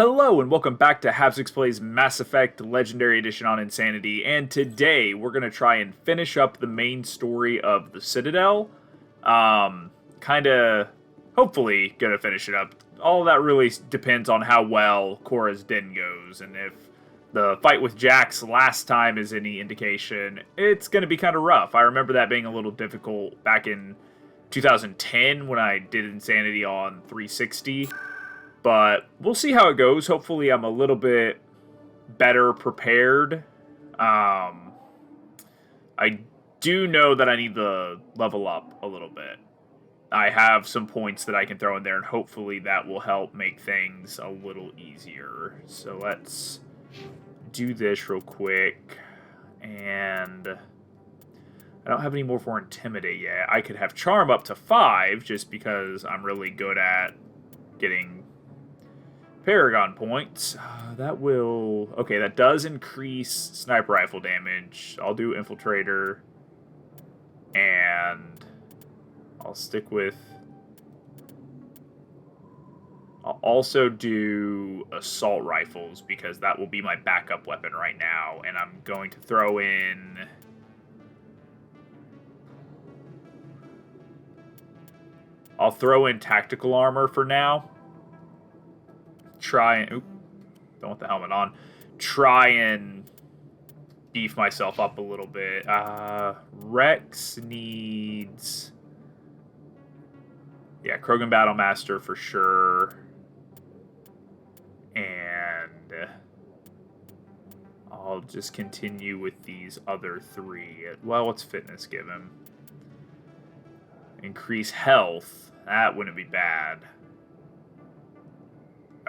Hello and welcome back to Havsix Plays Mass Effect Legendary Edition on Insanity, and today we're going to try and finish up the main story of the Citadel. Hopefully going to finish it up. All that really depends on how well Cora's Den goes, and if the fight with Jax last time is any indication, it's going to be kind of rough. I remember that being a little difficult back in 2010 when I did Insanity on 360. But we'll see how it goes. Hopefully I'm a little bit better prepared. I do know that I need to level up a little bit. I have some points that I can throw in there, and hopefully that will help make things a little easier. So let's do this real quick. And I don't have any more for Intimidate yet. I could have Charm up to 5 just because I'm really good at getting Paragon points. Okay, that does increase sniper rifle damage. I'll do Infiltrator. And I'll stick with... I'll also do assault rifles because that will be my backup weapon right now. And I'm going to throw in... I'll throw in tactical armor for now. Don't want the helmet on. Try and beef myself up a little bit. Rex needs... Yeah, Krogan Battlemaster for sure. And I'll just continue with these other 3. Well, what's fitness give him? Increase health. That wouldn't be bad.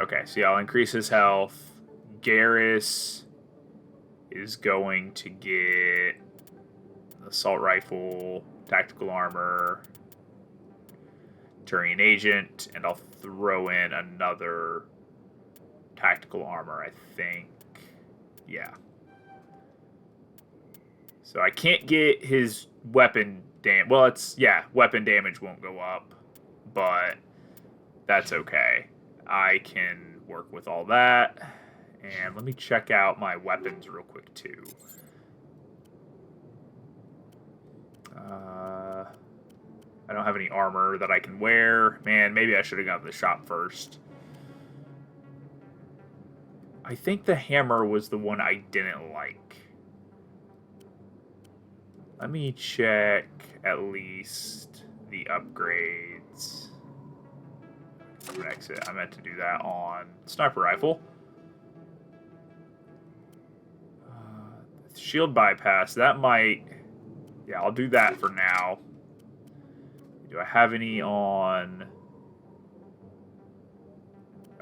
Okay, so yeah, I'll increase his health. Garrus is going to get assault rifle, tactical armor, Turian agent, and I'll throw in another tactical armor, I think. Yeah. So I can't get his weapon damage. Well, weapon damage won't go up, but that's okay. I can work with all that. And let me check out my weapons real quick, too. I don't have any armor that I can wear. Man, maybe I should have gone to the shop first. I think the hammer was the one I didn't like. Let me check at least the upgrades. Exit. I meant to do that on sniper rifle. Shield bypass. That might... Yeah, I'll do that for now. Do I have any on...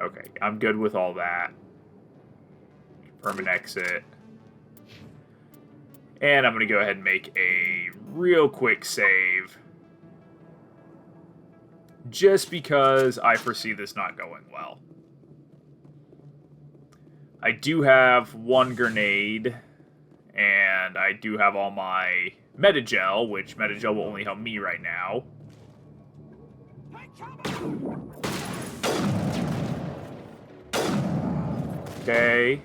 Okay, I'm good with all that. Permanent exit. And I'm going to go ahead and make a real quick save. Just because I foresee this not going well. I do have 1 grenade, and I do have all my Metagel, which Metagel will only help me right now. Okay.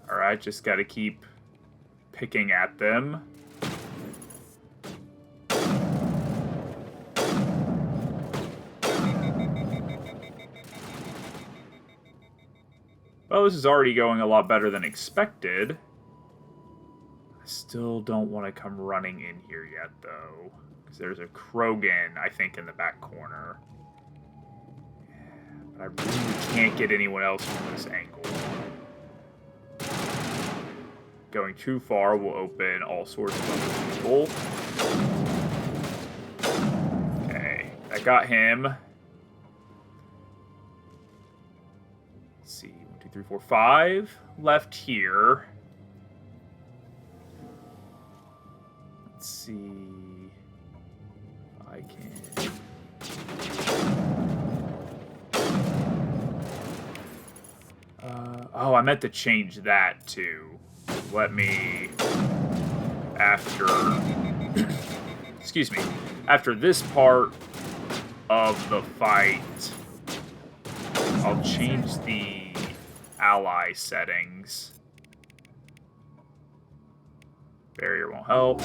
Alright, just gotta keep picking at them. Well, this is already going a lot better than expected. I still don't want to come running in here yet, though. Because there's a Krogan, I think, in the back corner. But I really can't get anyone else from this angle. Going too far will open all sorts of other people. Okay, I got him. Let's see, 1, 2, 3, 4, 5 left here. Let's see if I can. Oh, I meant to change that too. Let me, after excuse me, after this part of the fight, I'll change the ally settings. Barrier won't help.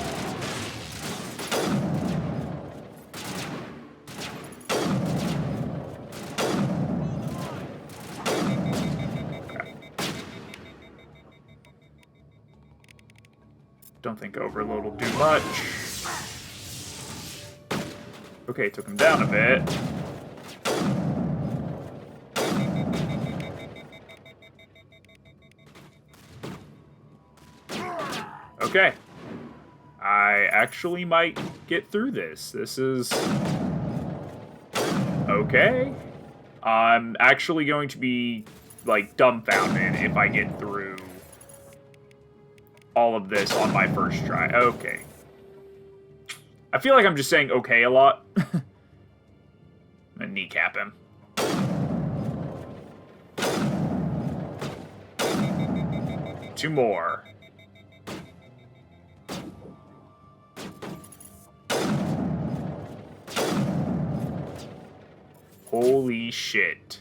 Don't think overload will do much. Okay, took him down a bit. Okay. I actually might get through this. This is... okay. I'm actually going to be, like, dumbfounded if I get through all of this on my first try. Okay. I feel like I'm just saying okay a lot. I'm gonna kneecap him. Two more. Holy shit.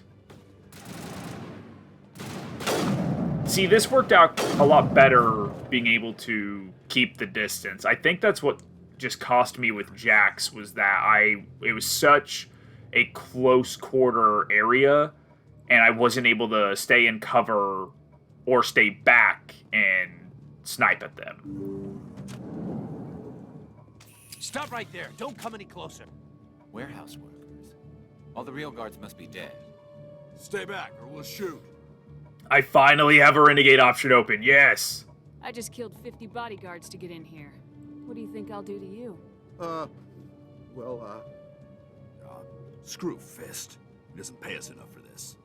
See, this worked out a lot better being able to keep the distance. I think that's what just cost me with Jax, was that it was such a close quarter area, and I wasn't able to stay in cover or stay back and snipe at them. Stop right there. Don't come any closer. Warehouse workers. All the real guards must be dead. Stay back, or we'll shoot. I finally have a Renegade option open, yes! I just killed 50 bodyguards to get in here. What do you think I'll do to you? Screw Fist. He doesn't pay us enough for this.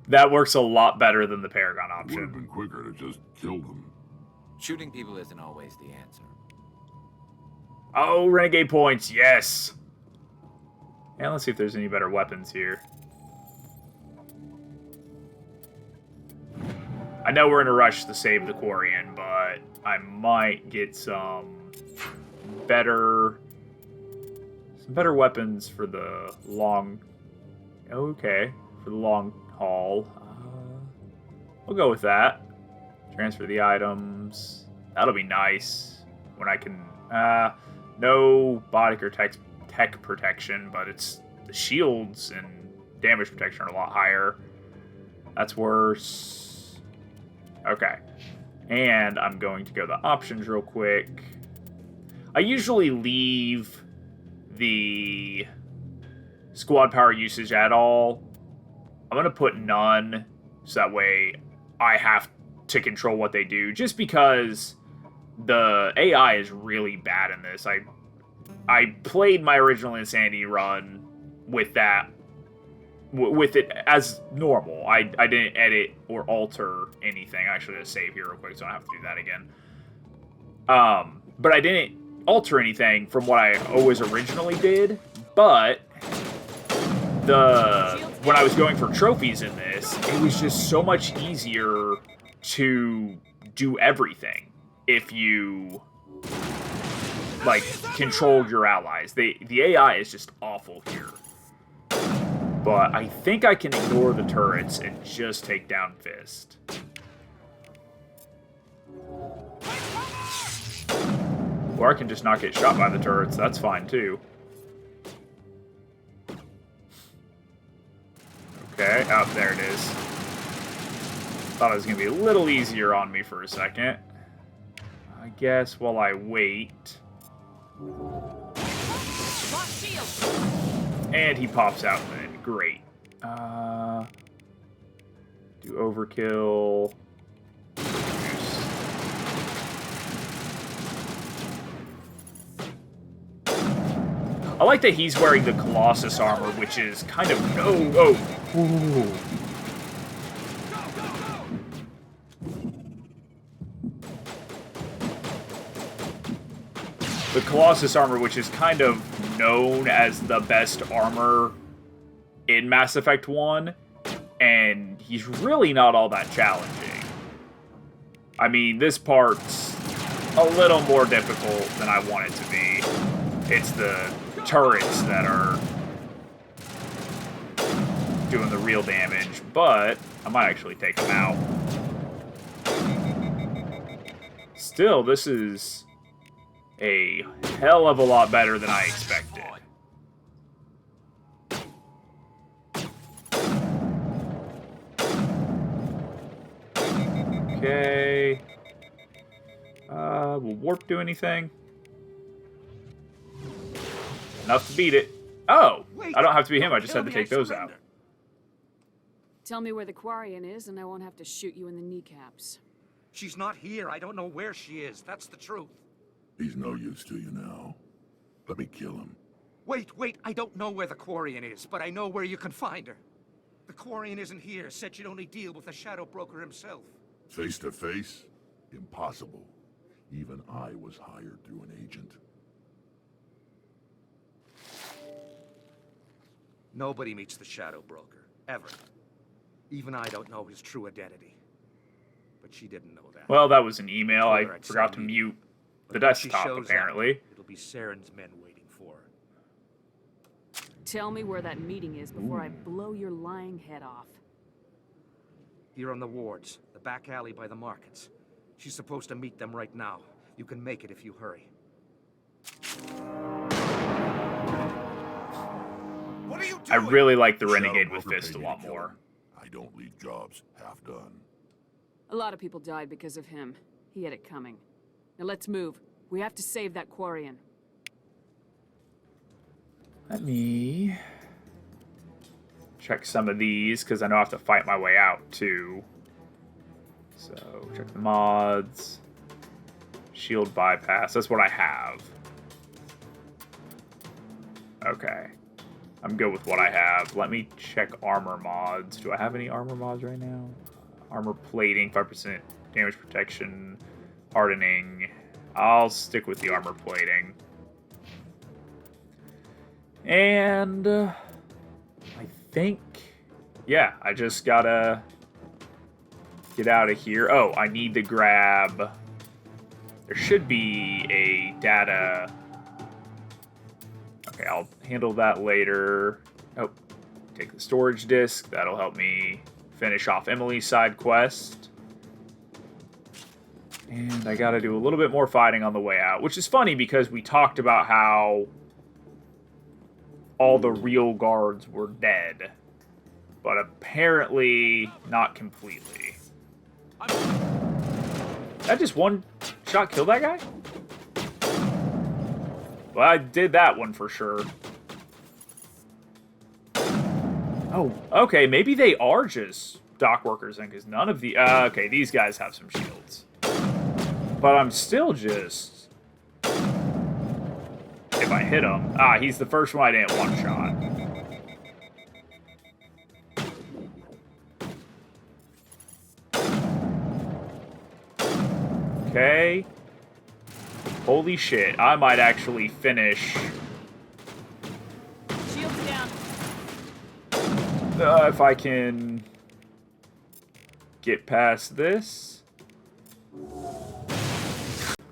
That works a lot better than the Paragon It would have option. been quicker to just kill them. Shooting people isn't always the answer. Oh, Renegade points, yes! And let's see if there's any better weapons here. I know we're in a rush to save the Quarian, but I might get some better weapons for the long... okay, for the long haul. We'll go with that. Transfer the items. That'll be nice when I can... no body or tech protection, but it's the shields and damage protection are a lot higher. That's worse. Okay. And I'm going to go to options real quick. I usually leave the squad power usage at all. I'm going to put none, so that way I have to control what they do, just because the AI is really bad in this. I played my original Insanity run with that, with it as normal. I didn't edit or alter anything. I should have saved here real quick so I don't have to do that again. But I didn't alter anything from what I always originally did. But when I was going for trophies in this, it was just so much easier to do everything if you like controlled your allies. The AI is just awful here. But I think I can ignore the turrets and just take down Fist. Or I can just not get shot by the turrets. That's fine too. Okay, oh, there it is. Thought it was going to be a little easier on me for a second. I guess while I wait... and he pops out then. Great. Do overkill. I like that he's wearing the Colossus armor, which is kind of... ooh. The Colossus armor, which is kind of known as the best armor in Mass Effect 1, and he's really not all that challenging. I mean, this part's a little more difficult than I want it to be. It's the turrets that are doing the real damage, but I might actually take them out. Still, this is a hell of a lot better than I expected. Okay. Will warp do anything? Enough to beat it. Oh! I don't have to be him, I just had to take those out. Tell me where the Quarian is, and I won't have to shoot you in the kneecaps. She's not here. I don't know where she is. That's the truth. He's no use to you now. Let me kill him. Wait. I don't know where the Quarian is, but I know where you can find her. The Quarian isn't here. Said she'd only deal with the Shadow Broker himself. Face to face? Impossible. Even I was hired through an agent. Nobody meets the Shadow Broker. Ever. Even I don't know his true identity. But she didn't know that. Well, that was an email. I forgot to mute the desktop, apparently. It'll be Saren's men waiting for her. Tell me where that meeting is before I blow your lying head off. Here on the wards, the back alley by the markets. She's supposed to meet them right now. You can make it if you hurry. What are you doing? I really like the Renegade Shadow with Broker Fist a paid me lot to kill more. him. I don't leave jobs half done. A lot of people died because of him. He had it coming. Now let's move. We have to save that Quarian. Let me check some of these, because I know I have to fight my way out, too. So, check the mods. Shield bypass. That's what I have. Okay. I'm good with what I have. Let me check armor mods. Do I have any armor mods right now? Armor plating, 5% damage protection, hardening. I'll stick with the armor plating. And I think, yeah, I just gotta get out of here. Oh, I need to grab, there should be a data. Okay, I'll handle that later. Oh, take the storage disk. That'll help me finish off Emily's side quest. And I gotta do a little bit more fighting on the way out, which is funny because we talked about how all the real guards were dead, but apparently not completely. That just one shot kill that guy? Well, I did that one for sure. Oh, okay, maybe they are just dock workers then, because none of the... okay, these guys have some shields. But I'm still just... If I hit him... Ah, he's the first one I didn't one-shot. Okay. Holy shit, I might actually finish... Shields down. if I can... get past this.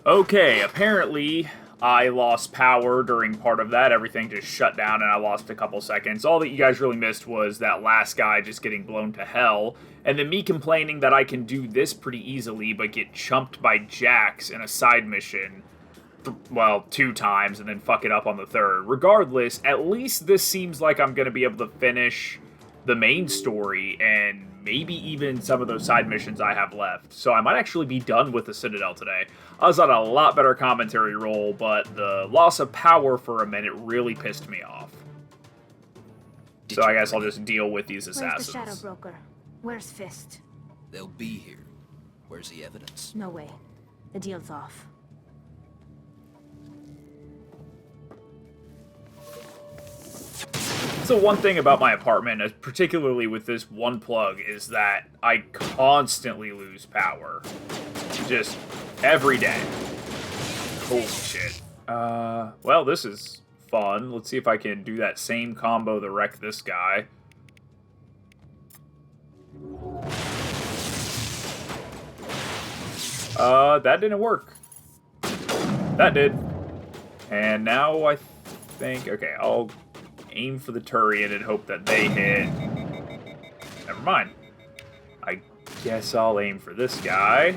Okay, apparently I lost power during part of that. Everything just shut down and I lost a couple seconds. All that you guys really missed was that last guy just getting blown to hell, and then me complaining that I can do this pretty easily but get chumped by Jax in a side mission, well, 2 times, and then fuck it up on the 3rd. Regardless, at least this seems like I'm going to be able to finish the main story and maybe even some of those side missions I have left. So I might actually be done with the Citadel today. I was on a lot better commentary roll, but the loss of power for a minute really pissed me off. So I guess I'll just deal with these assassins. Where's the Shadow Broker? Where's Fist? They'll be here. Where's the evidence? No way. The deal's off. So one thing about my apartment, particularly with this one plug, is that I constantly lose power. Just every day. Holy shit. Well, this is fun. Let's see if I can do that same combo to wreck this guy. That didn't work. That did. And now I think... Okay, I'll aim for the Turian and hope that they hit. Never mind. I guess I'll aim for this guy.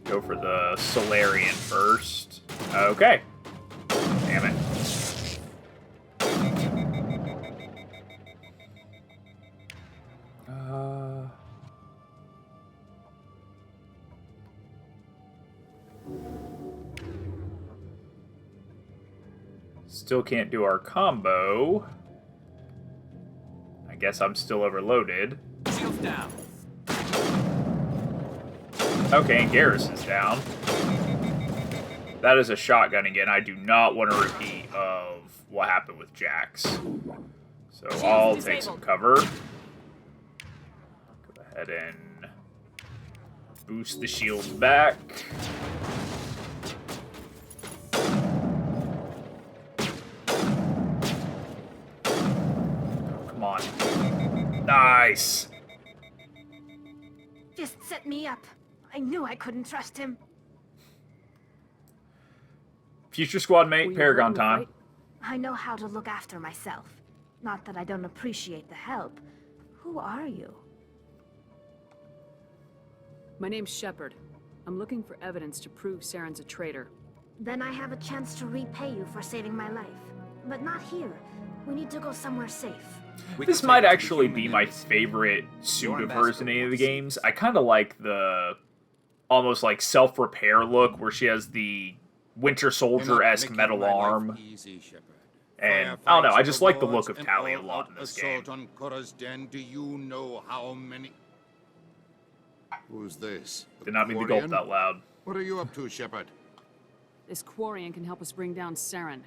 Go for the Solarian first. Okay. Damn it. Still can't do our combo. I guess I'm still overloaded. Shields down. Okay, and Garrison's down. That is a shotgun again. I do not want a repeat of what happened with Jax. So I'll take some cover. Go ahead and boost the shields back. Come on. Nice. Just set me up. I knew I couldn't trust him. Future squad mate, Paragon time. I know how to look after myself. Not that I don't appreciate the help. Who are you? My name's Shepard. I'm looking for evidence to prove Saren's a traitor. Then I have a chance to repay you for saving my life. But not here. We need to go somewhere safe. This might actually be my favorite suit of hers in any of the games. I kind of like the almost like self-repair look where she has the Winter Soldier-esque metal arm. And I don't know, I just like the look of Tali a lot in this game. On Cora's den. Do you know how many? Who's this? Did not mean to gulp Quarian? that loud. What are you up to, Shepard? This Quarian can help us bring down Saren.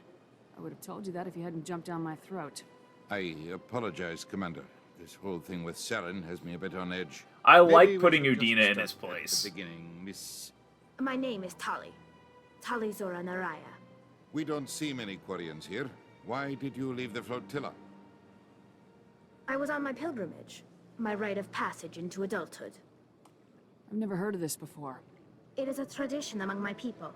I would have told you that if you hadn't jumped down my throat. I apologize, Commander. This whole thing with Saren has me a bit on edge. I Maybe like we putting should just Udina in start his at place. the beginning, Miss... My name is Tali. Tali Zora Naraya. We don't see many Quarians here. Why did you leave the flotilla? I was on my pilgrimage. My rite of passage into adulthood. I've never heard of this before. It is a tradition among my people.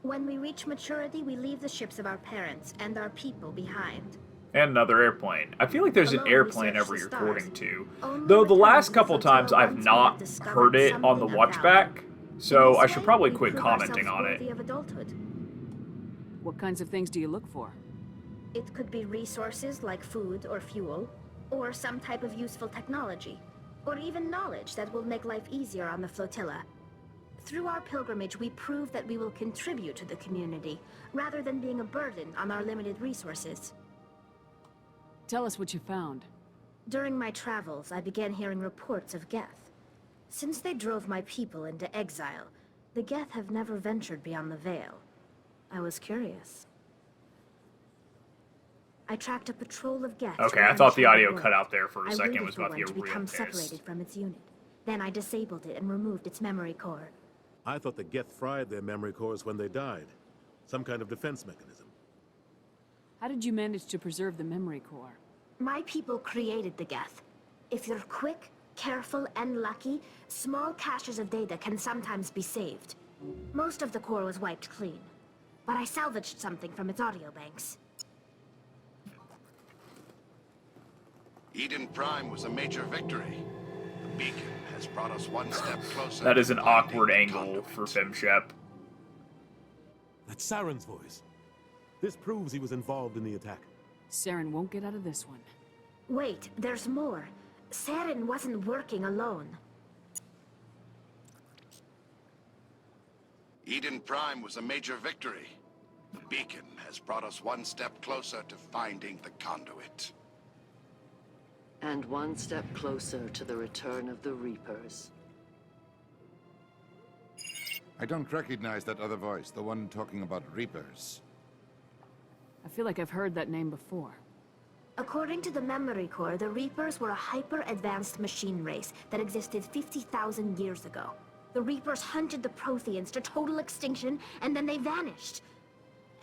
When we reach maturity, we leave the ships of our parents and our people behind. And another airplane. I feel like there's an Alone, airplane we search every the recording stars. too. Only Though the return last to the couple flotilla times I've once we not have discovered heard it on the something of watch value. back, so In I this should way, probably we quit prove commenting ourselves on it. worthy of adulthood. What kinds of things do you look for? It could be resources like food or fuel, or some type of useful technology, or even knowledge that will make life easier on the flotilla. Through our pilgrimage, we prove that we will contribute to the community, rather than being a burden on our limited resources. Tell us what you found. During my travels, I began hearing reports of Geth. Since they drove my people into exile, the Geth have never ventured beyond the Veil. I was curious. I tracked a patrol of Geth. Okay, I thought the audio cut out there for a second. It was about to get to real become pissed. separated from its unit. Then I disabled it and removed its memory core. I thought the Geth fried their memory cores when they died. Some kind of defense mechanism. How did you manage to preserve the memory core? My people created the Geth. If you're quick, careful, and lucky, small caches of data can sometimes be saved. Most of the core was wiped clean, but I salvaged something from its audio banks. Eden Prime was a major victory. The beacon has brought us one step closer. That is an to finding awkward the angle conduit. for Femshep. That's Saren's voice. This proves he was involved in the attack. Saren won't get out of this one. Wait, there's more. Saren wasn't working alone. Eden Prime was a major victory. The beacon has brought us one step closer to finding the conduit. And one step closer to the return of the Reapers. I don't recognize that other voice, the one talking about Reapers. I feel like I've heard that name before. According to the memory core, the Reapers were a hyper-advanced machine race that existed 50,000 years ago. The Reapers hunted the Protheans to total extinction, and then they vanished.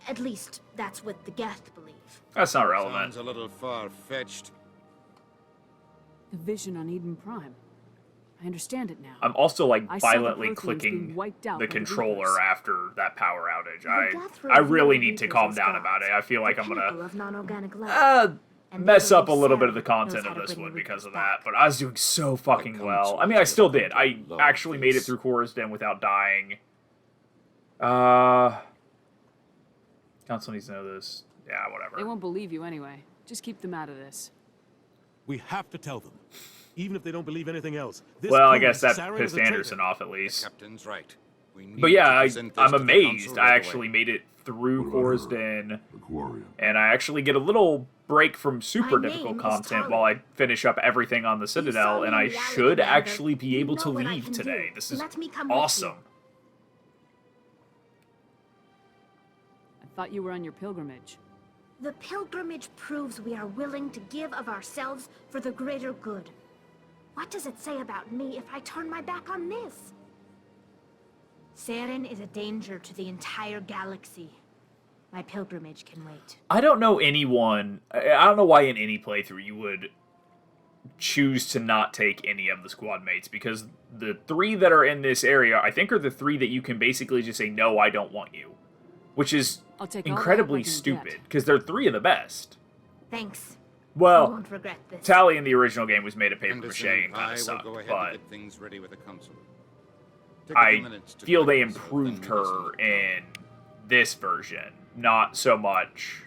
At least, that's what the Geth believe. That's not relevant. Sounds a little far-fetched. The vision on Eden Prime. I understand it now. I'm also like I saw the violently Protheans being clicking wiped out the by controller Reapers. after that power outage. death I really revealed need to Reapers calm as down gods, about it. I feel like the I'm people gonna of non-organic life. And mess the up a little little bit of the Sally knows content how of to this bring one the because Reapers of that, back. but I was doing so fucking council well. I mean, I is still gonna did. come I to love actually made it this. through Cora's Den without dying. Council needs to know this. Yeah, whatever. They won't believe you anyway. Just keep them out of this. We have to tell them. Even if they don't believe anything else. This Well, I proves guess that Saren is pissed a traitor. Anderson off at least. Captain's right. We need But yeah, to present this I'm to the amazed. council I right actually away. made it through What about Cora's her? Den, The Quarian. and I actually get a little break from super My difficult name is content Tali. while I finish up everything on the saw Citadel, me and in I reality, should Commander. actually be You able know to what I leave can today. do. This is Let me come with you. awesome. I thought you were on your pilgrimage. The pilgrimage proves we are willing to give of ourselves for the greater good. What does it say about me if I turn my back on this? Saren is a danger to the entire galaxy. My pilgrimage can wait. I don't know anyone. I don't know why in any playthrough you would choose to not take any of the squad mates, because the 3 that are in this area, I think, are the 3 that you can basically just say, no, I don't want you. Which is I'll take all the help incredibly I can stupid, get. because they're 3 of the best. Thanks. I Well, won't regret this. Tally in the original game was made of paper mache Anderson, and I kind will of sucked, go ahead but to get things ready with the council. Take a few I minutes to feel they collect this, improved then meet us her in the in this version, not so much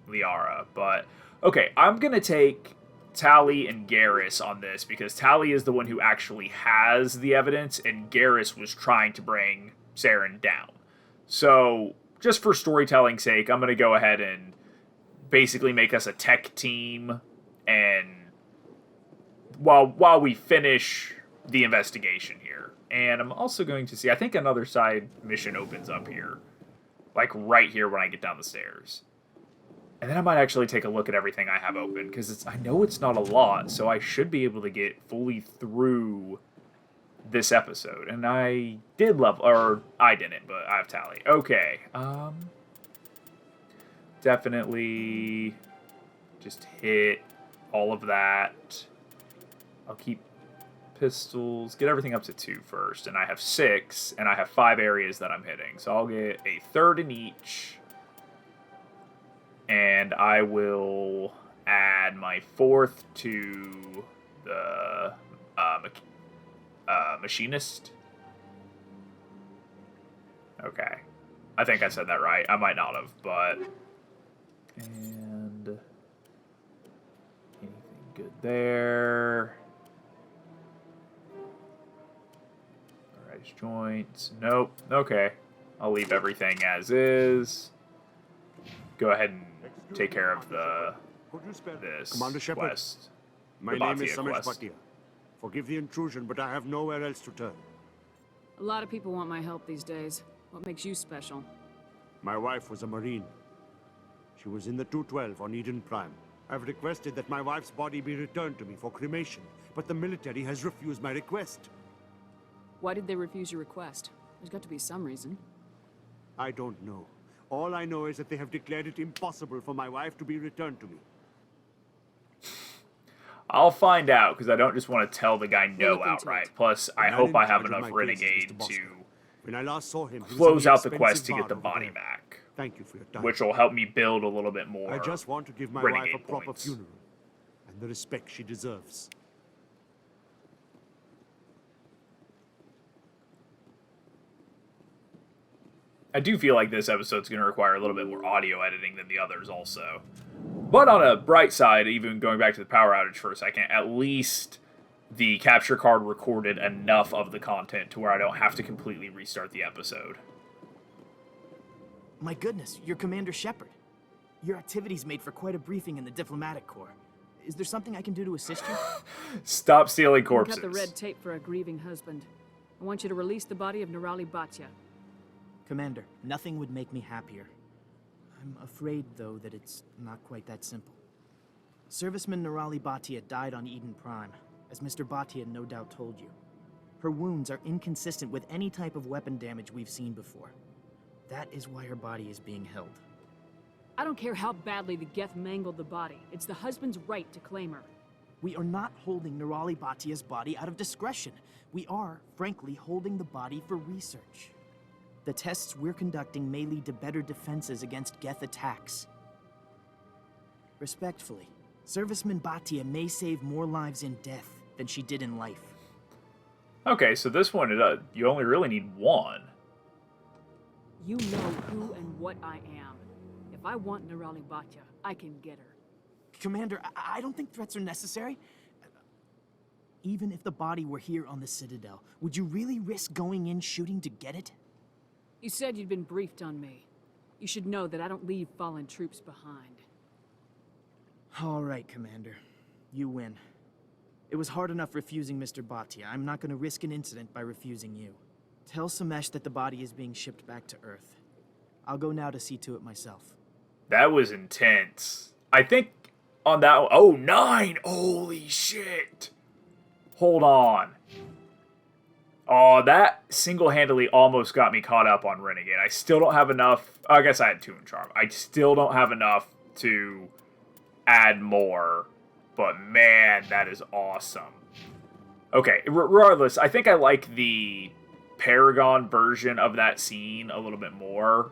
Liara. But okay, I'm gonna take Tally and Garrus on this because Tally is the one who actually has the evidence, and Garrus was trying to bring Saren down. So just for storytelling's sake, I'm gonna go ahead and basically make us a tech team, and while we finish the investigation here. And I'm also going to see, I think another side mission opens up here. Like right here when I get down the stairs. And then I might actually take a look at everything I have open, because I know it's not a lot, so I should be able to get fully through this episode. And I did level, or I didn't, but I have Tally. Okay, definitely just hit all of that. I'll keep pistols, get everything up to 2 first, and I have 6, and I have 5 areas that I'm hitting, so I'll get a third in each, and I will add my 4th to the machinist. Okay, I think I said that right. I might not have, but and anything good there? Joints. Nope. Okay. I'll leave everything as is. Go ahead and take care of this Commander Shepard, quest. my the name is Batia Samesh quest. Bhatia. Forgive the intrusion, but I have nowhere else to turn. A lot of people want my help these days. What makes you special? My wife was a Marine. She was in the 212 on Eden Prime. I've requested that my wife's body be returned to me for cremation, but the military has refused my request. Why did they refuse your request? There's got to be some reason. I don't know. All I know is that they have declared it impossible for my wife to be returned to me. I'll find out, because I don't just want to tell the guy We'll no look into outright. it. Plus, I The hope man I in have charge of enough my case is Renegade Mr. Bosco. to When I last saw him, he was close in the out the quest to expensive get the bar over body there. back, Thank you for your time. which will help me build a little bit more. I just want to give my Renegade wife a proper points. funeral and the respect she deserves. I do feel like this episode's going to require a little bit more audio editing than the others also. But on a bright side, even going back to the power outage for a second, at least the capture card recorded enough of the content to where I don't have to completely restart the episode. My goodness, you're Commander Shepard. Your activities made for quite a briefing in the diplomatic corps. Is there something I can do to assist you? Stop stealing Cut corpses. the red tape for a grieving husband. I want you to release the body of Nerali Batia. Commander, nothing would make me happier. I'm afraid, though, that it's not quite that simple. Serviceman Nerali Batia died on Eden Prime, as Mr. Batia no doubt told you. Her wounds are inconsistent with any type of weapon damage we've seen before. That is why her body is being held. I don't care how badly the Geth mangled the body. It's the husband's right to claim her. We are not holding Nerali Batia's body out of discretion. We are, frankly, holding the body for research. The tests we're conducting may lead to better defenses against Geth attacks. Respectfully, Serviceman Batia may save more lives in death than she did in life. Okay, so this one, you only really need one. You know who and what I am. If I want Nerali Batia, I can get her. Commander, I don't think threats are necessary. Even if the body were here on the Citadel, would you really risk going in shooting to get it? You said you'd been briefed on me. You should know that I don't leave fallen troops behind. All right, Commander. You win. It was hard enough refusing Mr. Batia. I'm not going to risk an incident by refusing you. Tell Samesh that the body is being shipped back to Earth. I'll go now to see to it myself. That was intense. I think on that... Oh, 9! Holy shit! Hold on. Oh, that single-handedly almost got me caught up on Renegade. I still don't have enough... I guess I had 2 in Charm. I still don't have enough to add more. But man, that is awesome. Okay, regardless, I think I like the Paragon version of that scene a little bit more.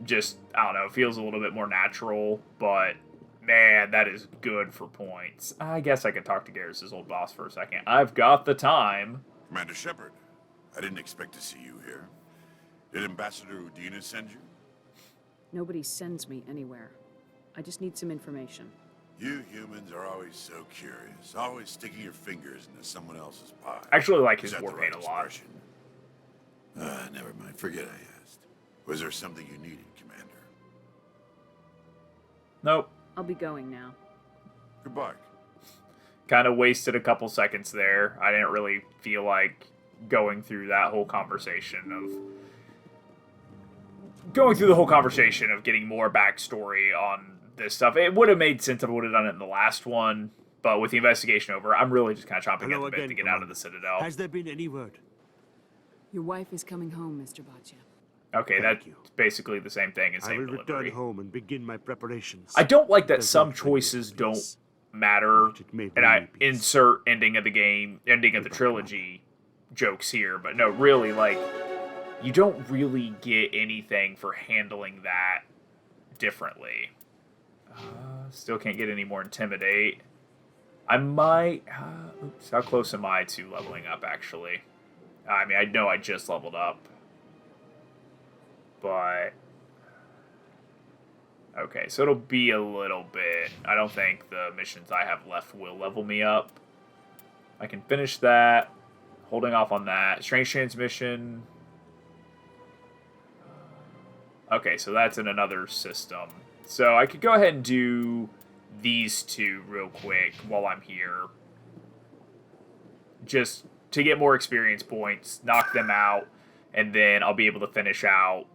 Just, I don't know, it feels a little bit more natural, but man, that is good for points. I guess I could talk to Garrus' old boss for a second. I've got the time. Commander Shepard, I didn't expect to see you here. Did Ambassador Udina send you? Nobody sends me anywhere. I just need some information. You humans are always so curious, always sticking your fingers into someone else's pie. I actually like his Is that war the paint right a lot. expression? Never mind, forget I asked. Was there something you needed, Commander? Nope. I'll be going now. Goodbye. Kind of wasted a couple seconds there. I didn't really feel like going through that whole conversation of... Going through the whole conversation of getting more backstory on this stuff. It would have made sense if I would have done it in the last one, but with the investigation over, I'm really just kind of chomping at the bit to get out of the Citadel. Has there been any word? Your wife is coming home, Mr. Batia. Okay, that's basically the same thing as I same will delivery. return home and begin my preparations. I don't like that There's some no choices please. don't matter, and I peace. insert ending of the game, ending of the trilogy jokes here, but no, really, like, you don't really get anything for handling that differently. Still can't get any more Intimidate. I might... oops, how close am I to leveling up, actually? I mean, I know I just leveled up. But... Okay, so it'll be a little bit... I don't think the missions I have left will level me up. I can finish that. Holding off on that. Strange Transmission... Okay, so that's in another system. So I could go ahead and do these two real quick while I'm here. Just to get more experience points, knock them out, and then I'll be able to finish out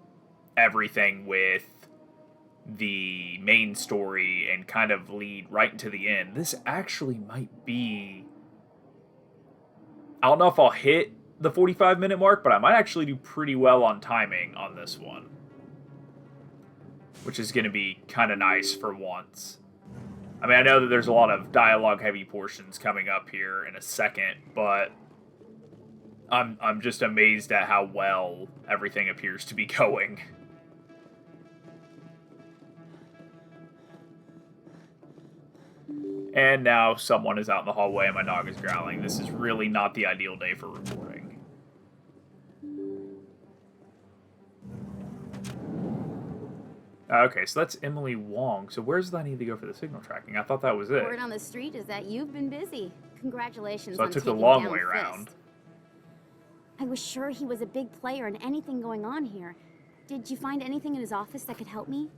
everything with the main story and kind of lead right into the end. This actually might be... I don't know if I'll hit the 45-minute mark, but I might actually do pretty well on timing on this one. Which is going to be kind of nice for once. I mean, I know that there's a lot of dialogue-heavy portions coming up here in a second, but I'm just amazed at how well everything appears to be going. And now someone is out in the hallway and my dog is growling. This is really not the ideal day for recording. Okay, so that's Emily Wong. So where's that I need to go for the signal tracking? I thought that was it. Word on the street is that you've been busy. Congratulations So I on took the taking long down way Fist. around. I was sure he was a big player in anything going on here. Did you find anything in his office that could help me?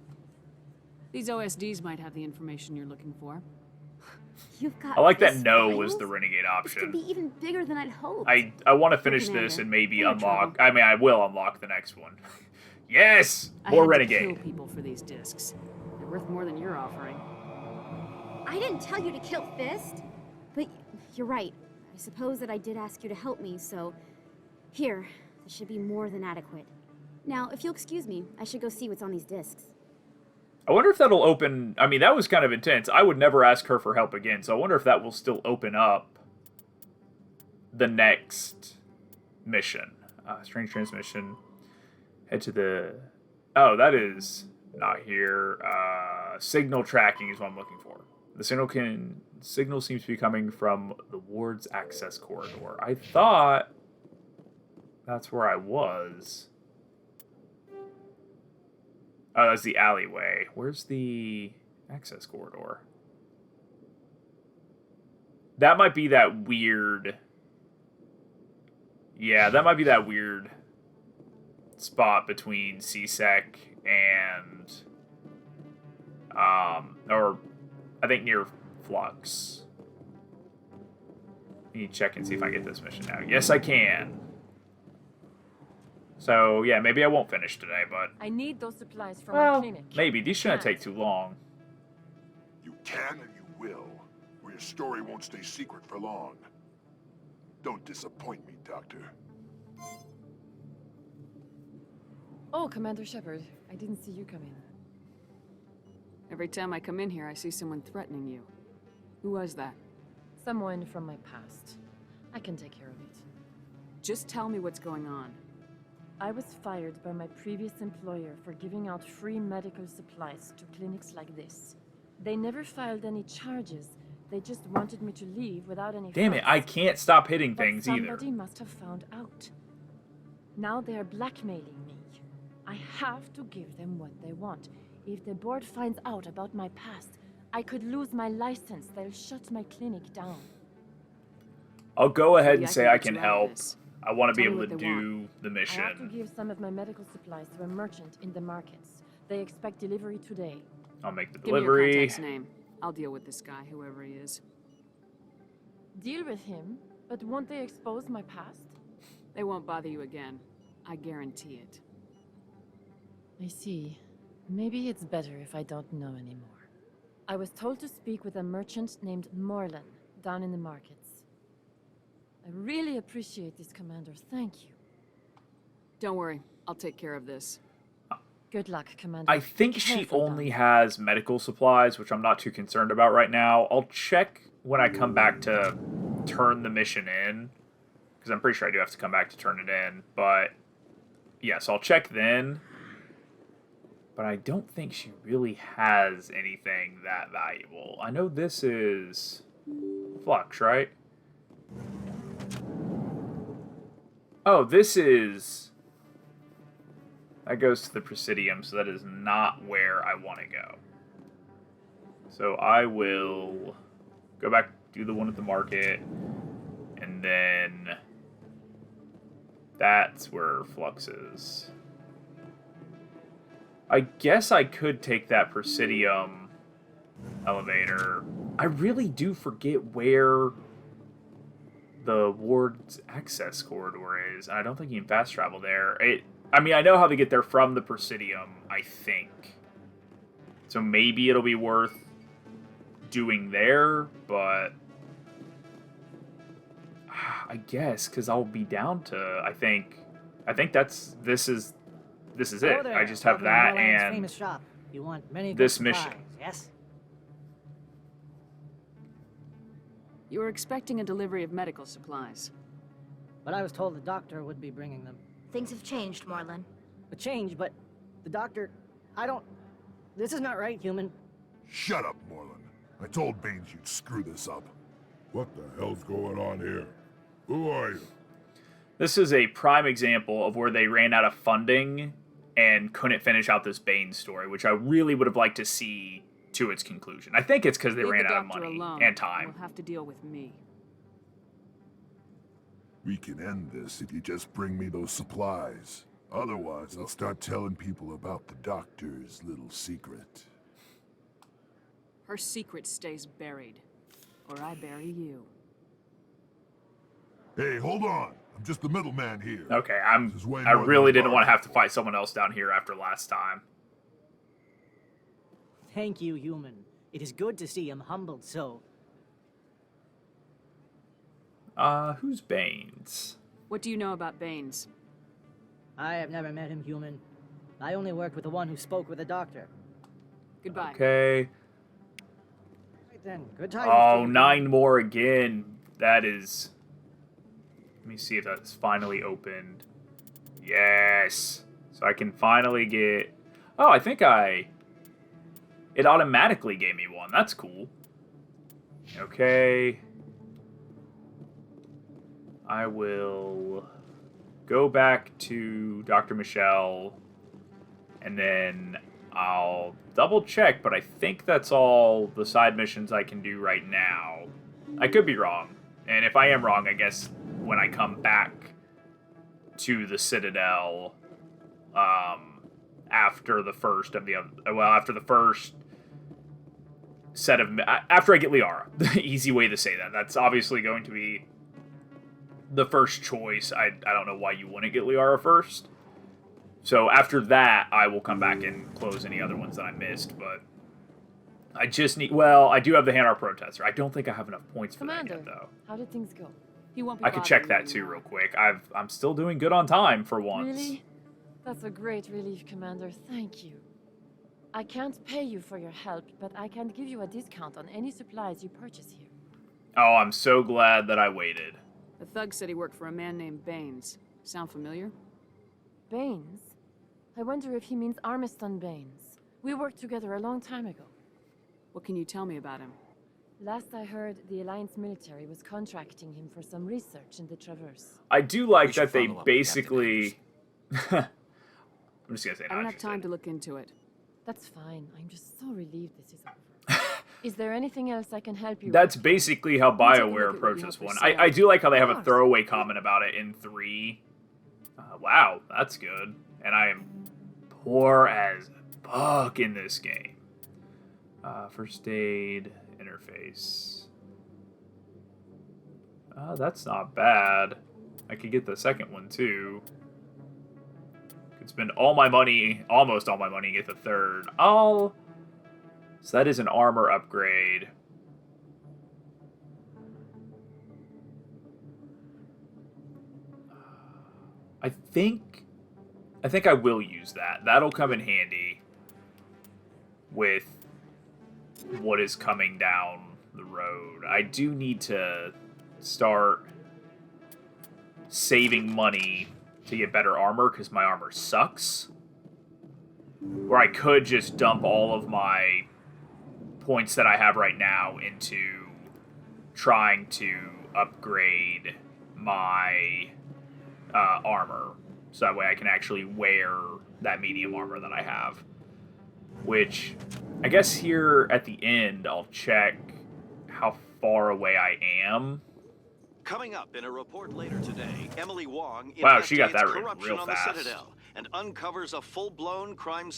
These OSDs might have the information you're looking for. You've got I like that Fist no files? was the Renegade This could option. be even bigger than I'd hoped. I want to finish this and maybe unlock... I mean, I will unlock the next one. Yes! More I had to Renegade. kill people for these discs. They're worth more than you're offering. I didn't tell you to kill Fist. But you're right. I suppose that I did ask you to help me, so... Here, this should be more than adequate. Now, if you'll excuse me, I should go see what's on these discs. I wonder if that'll open... I mean, that was kind of intense. I would never ask her for help again, so I wonder if that will still open up the next mission. Strange transmission. Head to the... Oh, that is not here. Signal tracking is what I'm looking for. The signal seems to be coming from the ward's access corridor. I thought that's where I was. Oh, that's the alleyway. Where's the access corridor? That might be that weird... Yeah, that might be that weird spot between CSEC and... or I think near Flux. I need to check and see if I get this mission now. Yes, I can. So, yeah, maybe I won't finish today, but... I need those supplies from my clinic. Maybe. These shouldn't take too long. You can and you will, or your story won't stay secret for long. Don't disappoint me, Doctor. Oh, Commander Shepard. I didn't see you come in. Every time I come in here, I see someone threatening you. Who was that? Someone from my past. I can take care of it. Just tell me what's going on. I was fired by my previous employer for giving out free medical supplies to clinics like this. They never filed any charges. They just wanted me to leave without any Damn it, fuss. I can't stop hitting things But either. somebody must have found out. Now they are blackmailing me. I have to give them what they want. If the board finds out about my past, I could lose my license. They'll shut my clinic down. I'll go ahead and Yeah, say I can help. I want to be Tell me able to what they do the I have to mission. give some of my medical supplies to a merchant in the markets. They expect delivery today. I'll make the Give me your delivery. contact's name. I'll deal with this guy, whoever he is. Deal with him, but won't they expose my past? They won't bother you again. I guarantee it. I see. Maybe it's better if I don't know anymore. I was told to speak with a merchant named Morlan down in the markets. I really appreciate this, Commander. Thank you. Don't worry. I'll take care of this. Good luck, Commander. I think Be she careful only down has medical supplies, which I'm not too concerned about right now. I'll check when I come back to turn the mission in, because I'm pretty sure I do have to come back to turn it in. But, yes, I'll check then. But I don't think she really has anything that valuable. I know this is Flux, right? Oh, this is... That goes to the Presidium, so that is not where I want to go. So I will go back, do the one at the market, and then that's where Flux is. I guess I could take that Presidium elevator. I really do forget where the ward's access corridor is. I don't think you can fast travel there. I mean, I know how to get there from the Presidium, I think. So maybe it'll be worth doing there, but I guess because I'll be down to, I think this is it. I just have that and famous shop. You want many this supplies, mission. yes? You were expecting a delivery of medical supplies. But I was told the doctor would be bringing them. Things have changed, Morlan. A change, but the doctor... I don't... This is not right, human. Shut up, Moreland. I told Banes you'd screw this up. What the hell's going on here? Who are you? This is a prime example of where they ran out of funding and couldn't finish out this Banes story, which I really would have liked to see to its conclusion. I think it's because they Leave ran the out of doctor money alone. and time. You'll have to deal with me. We can end this if you just bring me those supplies. Otherwise, I'll start telling people about the doctor's little secret. Her secret stays buried, or I bury you. Hey, hold on. I'm just the middleman here. Okay, This is way I more really than didn't want to have to fight someone else down here after last time. Thank you, human. It is good to see him humbled so. Who's Banes? What do you know about Banes? I have never met him, human. I only worked with the one who spoke with the doctor. Goodbye. Okay. Right then, good times. Oh, 9 more again. That is... Let me see if that's finally opened. Yes! So I can finally get... Oh, I think it automatically gave me one. That's cool. Okay. I will go back to Dr. Michelle, and then I'll double check, but I think that's all the side missions I can do right now. I could be wrong, and if I am wrong, I guess when I come back to the Citadel, after the first of the after the first set of after I get Liara, the easy way to say that. That's obviously going to be the first choice. I don't know why you wouldn't get Liara first. So after that, I will come back and close any other ones that I missed, but I just need... Well, I do have the Hanar Protester. I don't think I have enough points for that yet, though. How did things go? He won't be I could check that, too, real quick. I'm still doing good on time, for once. Really? That's a great relief, Commander. Thank you. I can't pay you for your help, but I can give you a discount on any supplies you purchase here. Oh, I'm so glad that I waited. The thug said he worked for a man named Banes. Sound familiar? Banes? I wonder if he means Armistan Banes. We worked together a long time ago. What can you tell me about him? Last I heard, the Alliance military was contracting him for some research in the Traverse. I do like that they basically... I'm just gonna say I don't have time to look into it. That's fine. I'm just so relieved this is over. Is there anything else I can help you That's with? basically how BioWare approached this one. I do like how they have a throwaway comment about it in 3. Wow, that's good. And I am poor as fuck in this game. First aid interface. That's not bad. I could get the second one too. Could spend all my money, almost all my money, and get the third. So that is an armor upgrade. I think I will use that. That'll come in handy with what is coming down the road. I do need to start saving money to get better armor, because my armor sucks. Or I could just dump all of my points that I have right now into trying to upgrade my armor, so that way I can actually wear that medium armor that I have. Which, I guess here at the end, I'll check how far away I am. Coming up in a report later today, Emily Wong Wow, she got that investigates written corruption real on fast. the Citadel and uncovers a full-blown crime.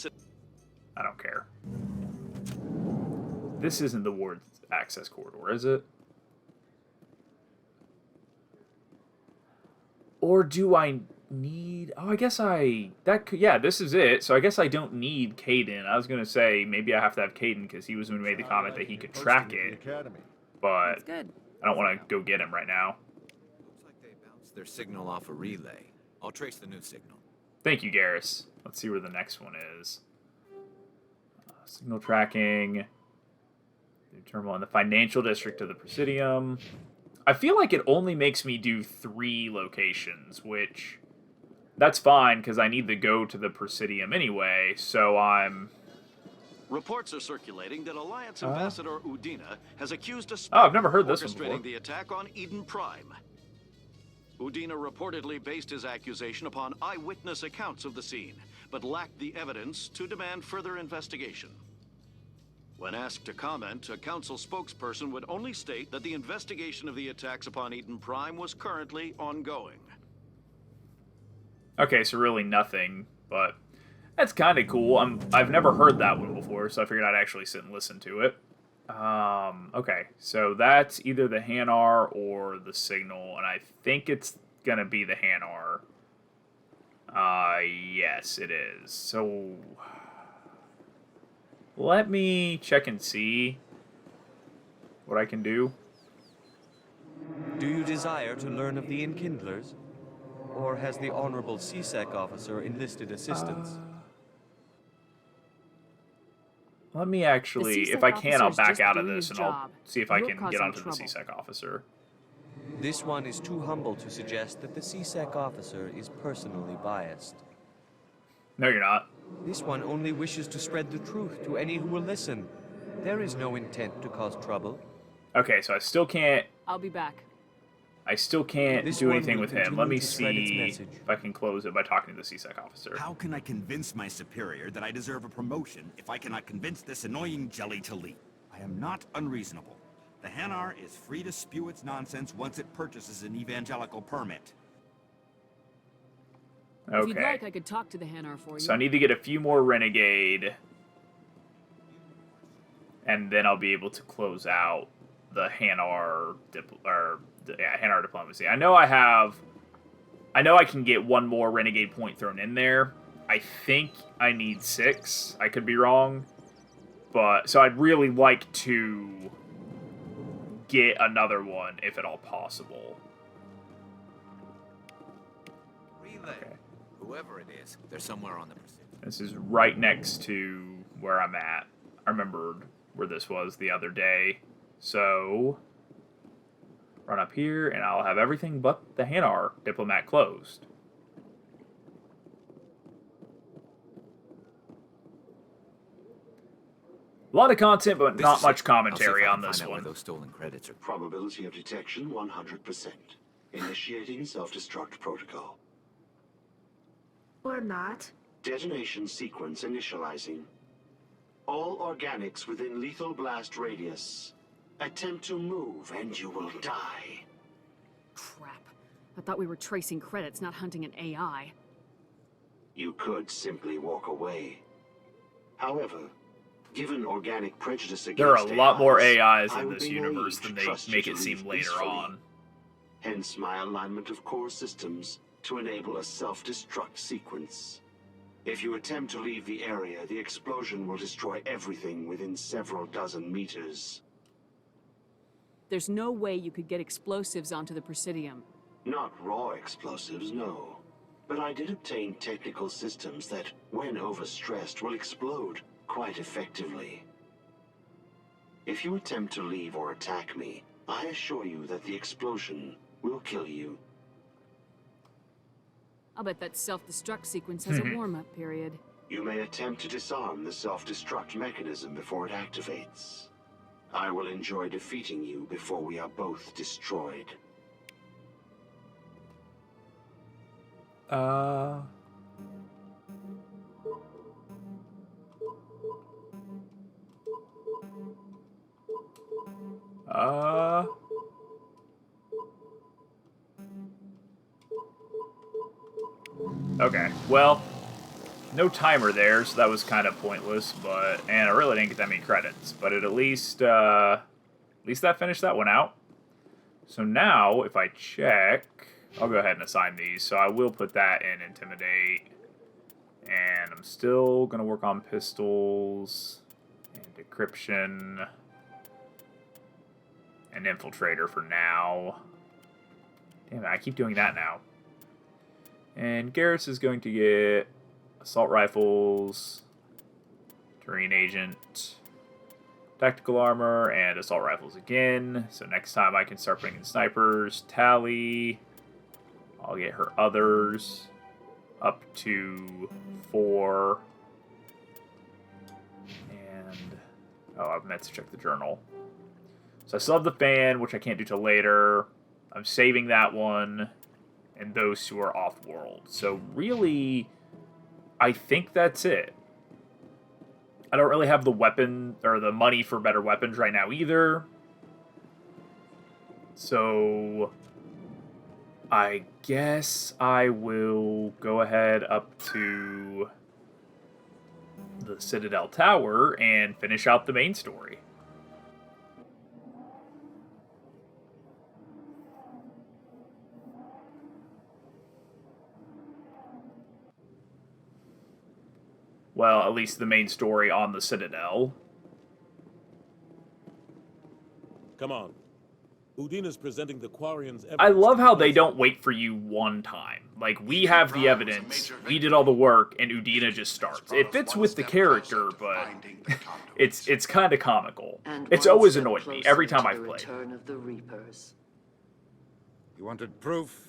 I don't care. This isn't the ward access corridor, is it? Or do I need... Oh, I guess yeah, this is it. So I guess I don't need Caden. I was going to say maybe I have to have Caden because he was the one who made the comment that he could track it. But That's good. I don't want to go get him right now. Looks like they bounced their signal off a relay. I'll trace the new signal. Thank you, Garrus. Let's see where the next one is. Signal tracking. The terminal in the financial district of the Presidium. I feel like it only makes me do 3 locations, which... That's fine, because I need to go to the Presidium anyway, so I'm... Reports are circulating that Alliance Ambassador Udina has accused a Oh, I've never heard this one orchestrating before. the attack on Eden Prime. Udina reportedly based his accusation upon eyewitness accounts of the scene, but lacked the evidence to demand further investigation. When asked to comment, a council spokesperson would only state that the investigation of the attacks upon Eden Prime was currently ongoing. Okay, so really nothing, but that's kind of cool. I've never heard that one before, so I figured I'd actually sit and listen to it. Okay, so that's either the Hanar or the Signal, and I think it's gonna be the Hanar. Yes, it is. So... Let me check and see what I can do. Do you desire to learn of the Enkindlers? Or has the Honorable CSEC officer enlisted assistance? Let me actually, if C-Sec I can, I'll officer's back just out of doing this his and I'll job. see if I You're can get causing onto the trouble. C-Sec officer. This one is too humble to suggest that the C-Sec officer is personally biased. No, you're not. This one only wishes to spread the truth to any who will listen. There is no intent to cause trouble. Okay, so I still can't I'll be back. do anything with him. Let me to spread its see message. if I can close it by talking to the C-Sec officer. How can I convince my superior that I deserve a promotion if I cannot convince this annoying jelly to leave? I am not unreasonable. The Hanar is free to spew its nonsense once it purchases an evangelical permit. If you'd Okay. like, I could talk to the Hanar for you. So I need to get a few more Renegade. And then I'll be able to close out the Hanar Hanar diplomacy. I know I can get one more Renegade point thrown in there. I think I need 6. I could be wrong. But so I'd really like to get another one if at all possible. Relay. Whoever it is, they're somewhere on the pursuit. This is right next to where I'm at. I remembered where this was the other day. So, run up here, and I'll have everything but the Hanar diplomat closed. A lot of content, but not much commentary on this one. Those stolen credits are. Probability of detection 100%. Initiating self-destruct protocol. Or not. Detonation sequence initializing. All organics within lethal blast radius. Attempt to move and you will die. Crap. I thought we were tracing credits, not hunting an AI. You could simply walk away. However, given organic prejudice against There are a lot more AIs I in would this be universe naive than to they trust you make to it seem leave later peacefully. on. Hence my alignment of core systems to enable a self-destruct sequence. If you attempt to leave the area, the explosion will destroy everything within several dozen meters. There's no way you could get explosives onto the Presidium. Not raw explosives, no. But I did obtain technical systems that, when overstressed, will explode quite effectively. If you attempt to leave or attack me, I assure you that the explosion will kill you. I'll bet that self-destruct sequence has a warm-up period. You may attempt to disarm the self-destruct mechanism before it activates. I will enjoy defeating you before we are both destroyed. Okay, well, no timer there, so that was kind of pointless, and I really didn't get that many credits, but at least that finished that one out. So now, if I check, I'll go ahead and assign these, so I will put that in Intimidate, and I'm still going to work on pistols, and Decryption, and Infiltrator for now. Damn it, I keep doing that now. And Garrus is going to get assault rifles, terrain agent, tactical armor, and assault rifles again. So next time I can start putting in snipers. Tally, I'll get her others up to 4. And, oh, I've meant to check the journal. So I still have the fan, which I can't do till later. I'm saving that one. And those 2 are off-world. So really, I think that's it. I don't really have the weapon, or the money for better weapons right now either. So, I guess I will go ahead up to the Citadel Tower and finish out the main story. Well, at least the main story on the Citadel. Come on. Udina's presenting the Quarians. I love how they don't wait for you one time. Like, we have the evidence, we did all the work, and Udina just starts. It fits with the character, but it's kind of comical. It's always annoyed me every time I've played. Return of the Reapers. You wanted proof?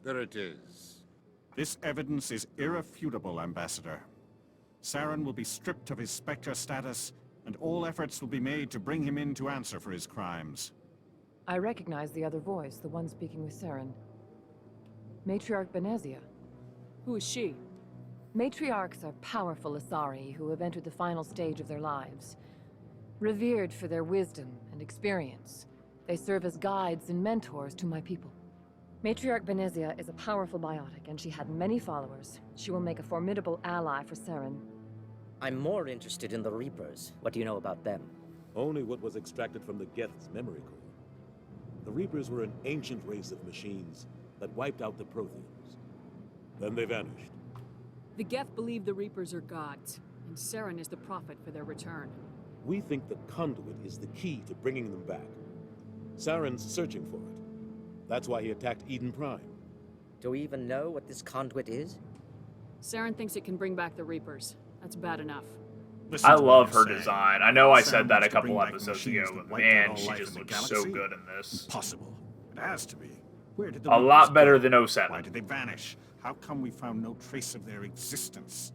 There it is. This evidence is irrefutable, Ambassador. Saren will be stripped of his Spectre status, and all efforts will be made to bring him in to answer for his crimes. I recognize the other voice, the one speaking with Saren. Matriarch Banesia. Who is she? Matriarchs are powerful Asari who have entered the final stage of their lives. Revered for their wisdom and experience, they serve as guides and mentors to my people. Matriarch Banesia is a powerful biotic, and she had many followers. She will make a formidable ally for Saren. I'm more interested in the Reapers. What do you know about them? Only what was extracted from the Geth's memory core. The Reapers were an ancient race of machines that wiped out the Protheans. Then they vanished. The Geth believe the Reapers are gods, and Saren is the prophet for their return. We think the conduit is the key to bringing them back. Saren's searching for it. That's why he attacked Eden Prime. Do we even know what this conduit is? Saren thinks it can bring back the Reapers. That's bad enough. I love her design. I know I said that a couple episodes ago, but man, she just looks so good in this. Impossible. It has to be. Where did the A lot Reapers better go? than 07. Why did they vanish? How come we found no trace of their existence?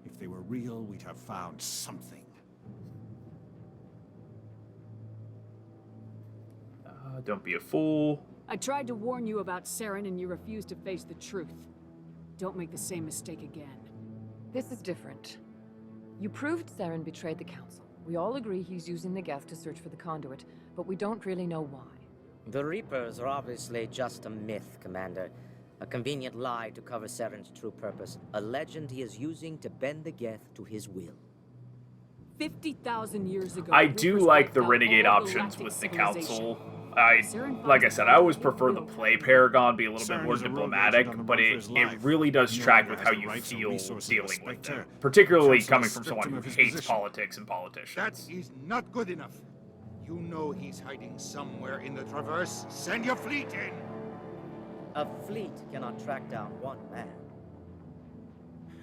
If they were real, we'd have found something. Don't be a fool. I tried to warn you about Saren, and you refused to face the truth. Don't make the same mistake again. This is different. You proved Saren betrayed the Council. We all agree he's using the Geth to search for the conduit, but we don't really know why. The Reapers are obviously just a myth, Commander. A convenient lie to cover Saren's true purpose. A legend he is using to bend the Geth to his will. 50,000 years ago... I do like the Renegade options with the Council. Like I said, I always prefer the play Paragon be a little bit more diplomatic, but it really does track with how you feel dealing with them. Particularly coming from someone who hates politics and politicians. That is not good enough. You know he's hiding somewhere in the Traverse. Send your fleet in! A fleet cannot track down one man.